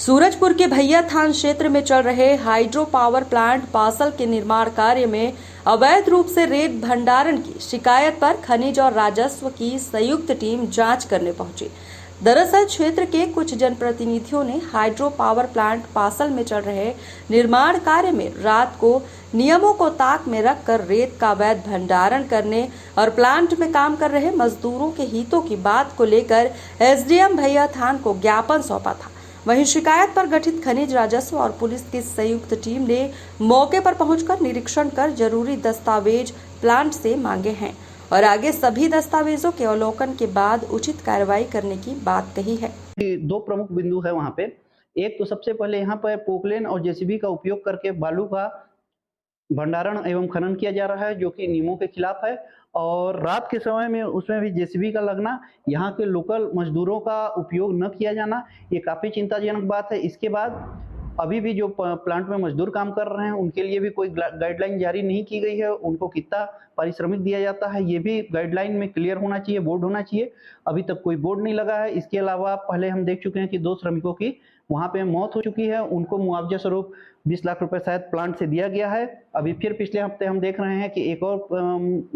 सूरजपुर के भैया थान क्षेत्र में चल रहे हाइड्रो पावर प्लांट पासल के निर्माण कार्य में अवैध रूप से रेत भंडारण की शिकायत पर खनिज और राजस्व की संयुक्त टीम जांच करने पहुंची। दरअसल क्षेत्र के कुछ जनप्रतिनिधियों ने हाइड्रो पावर प्लांट पासल में चल रहे निर्माण कार्य में रात को नियमों को ताक में रखकर रेत का अवैध भंडारण करने और प्लांट में काम कर रहे मजदूरों के हितों की बात को लेकर एसडीएम भैया थान को ज्ञापन सौंपा था। वहीं शिकायत पर गठित खनिज राजस्व और पुलिस की संयुक्त टीम ने मौके पर पहुंचकर निरीक्षण कर जरूरी दस्तावेज प्लांट से मांगे हैं और आगे सभी दस्तावेजों के अवलोकन के बाद उचित कार्रवाई करने की बात कही है। दो प्रमुख बिंदु है वहाँ पे। एक तो सबसे पहले यहाँ पर पोकलेन और जेसीबी का उपयोग करके बालू का भंडारण एवं खनन किया जा रहा है, जो कि नियमों के खिलाफ है। और रात के समय में उसमें भी जेसीबी का लगना, यहाँ के लोकल मजदूरों का उपयोग न किया जाना, ये काफ़ी चिंताजनक बात है। इसके बाद अभी भी जो प्लांट में मजदूर काम कर रहे हैं उनके लिए भी कोई गाइडलाइन जारी नहीं की गई है। उनको कितना पारिश्रमिक दिया जाता है ये भी गाइडलाइन में क्लियर होना चाहिए, बोर्ड होना चाहिए। अभी तक कोई बोर्ड नहीं लगा है। इसके अलावा पहले हम देख चुके हैं कि 2 श्रमिकों की वहाँ पे मौत हो चुकी है। उनको मुआवजा स्वरूप 20 लाख रुपए शायद प्लांट से दिया गया है। अभी फिर पिछले हफ्ते हम देख रहे हैं कि एक और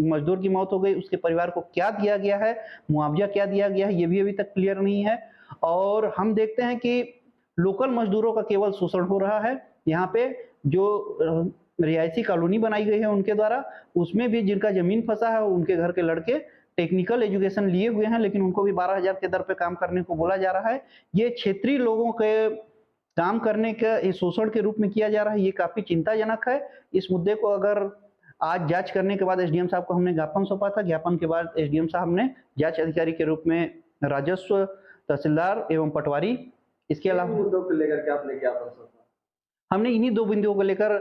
मजदूर की मौत हो गई। उसके परिवार को क्या दिया गया है, मुआवजा क्या दिया गया है, ये भी अभी तक क्लियर नहीं है। और हम देखते हैं कि लोकल मजदूरों का केवल शोषण हो रहा है। यहाँ पे जो रिहायशी कॉलोनी बनाई गई है उनके द्वारा, उसमें भी जिनका जमीन फंसा है उनके घर के लड़के टेक्निकल एजुकेशन लिए हुए हैं, लेकिन उनको भी 12,000 के दर पे काम करने को बोला जा रहा है। ये क्षेत्रीय लोगों के काम करने का शोषण के रूप में किया जा रहा है। ये काफी चिंताजनक है। इस मुद्दे को अगर आज जांच करने के बाद एसडीएम साहब को हमने ज्ञापन सौंपा था। ज्ञापन के बाद एसडीएम साहब ने जांच अधिकारी के रूप में राजस्व, तहसीलदार एवं पटवारी, इसके अलावा मुद्दों को लेकर के आपने ज्ञापन सौंपा? हमने इन्हीं 2 बिंदुओं को लेकर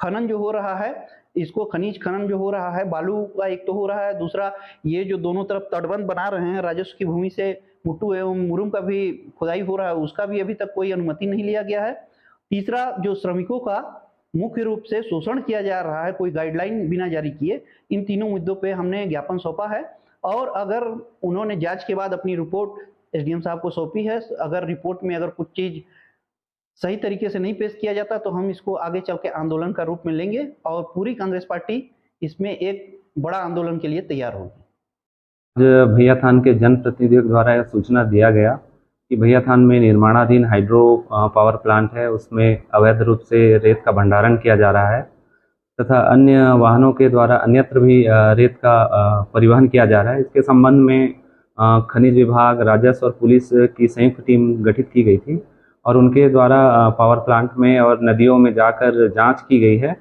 खनन जो हो रहा है, इसको खनिज खनन जो हो रहा है, बालू का एक तो हो रहा है, दूसरा ये जो दोनों तरफ तटबंध बना रहे हैं राजस्व की भूमि से, मुट्टू एवं मुरुम का भी खुदाई हो रहा है, उसका भी अभी तक कोई अनुमति नहीं लिया गया है। तीसरा, जो श्रमिकों का मुख्य रूप से शोषण किया जा रहा है कोई गाइडलाइन बिना जारी किए, इन तीनों मुद्दों पे हमने ज्ञापन सौंपा है। और अगर उन्होंने जांच के बाद अपनी रिपोर्ट एसडीएम साहब को सौंपी है, अगर रिपोर्ट में अगर कुछ चीज सही तरीके से नहीं पेश किया जाता तो हम इसको आगे चल के आंदोलन का रूप में लेंगे और पूरी कांग्रेस पार्टी इसमें एक बड़ा आंदोलन के लिए तैयार होगी। भैया थान के जनप्रतिनिधियों द्वारा यह सूचना दिया गया कि भैया थान में निर्माणाधीन हाइड्रो पावर प्लांट है, उसमें अवैध रूप से रेत का भंडारण किया जा रहा है तथा अन्य वाहनों के द्वारा अन्यत्र भी रेत का परिवहन किया जा रहा है। इसके संबंध में खनिज विभाग, राजस्व और पुलिस की संयुक्त टीम गठित की गई थी और उनके द्वारा पावर प्लांट में और नदियों में जाकर जांच की गई है।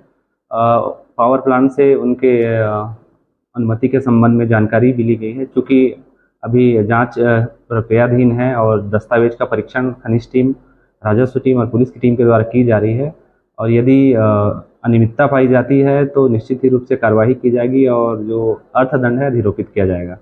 पावर प्लांट से उनके अनुमति के संबंध में जानकारी भी ली गई है। चूँकि अभी जांच प्रक्रियाधीन है और दस्तावेज का परीक्षण खनिज टीम, राजस्व टीम और पुलिस की टीम के द्वारा की जा रही है और यदि अनियमितता पाई जाती है तो निश्चित ही रूप से कार्रवाई की जाएगी और जो अर्थदंड है अधिरोपित किया जाएगा।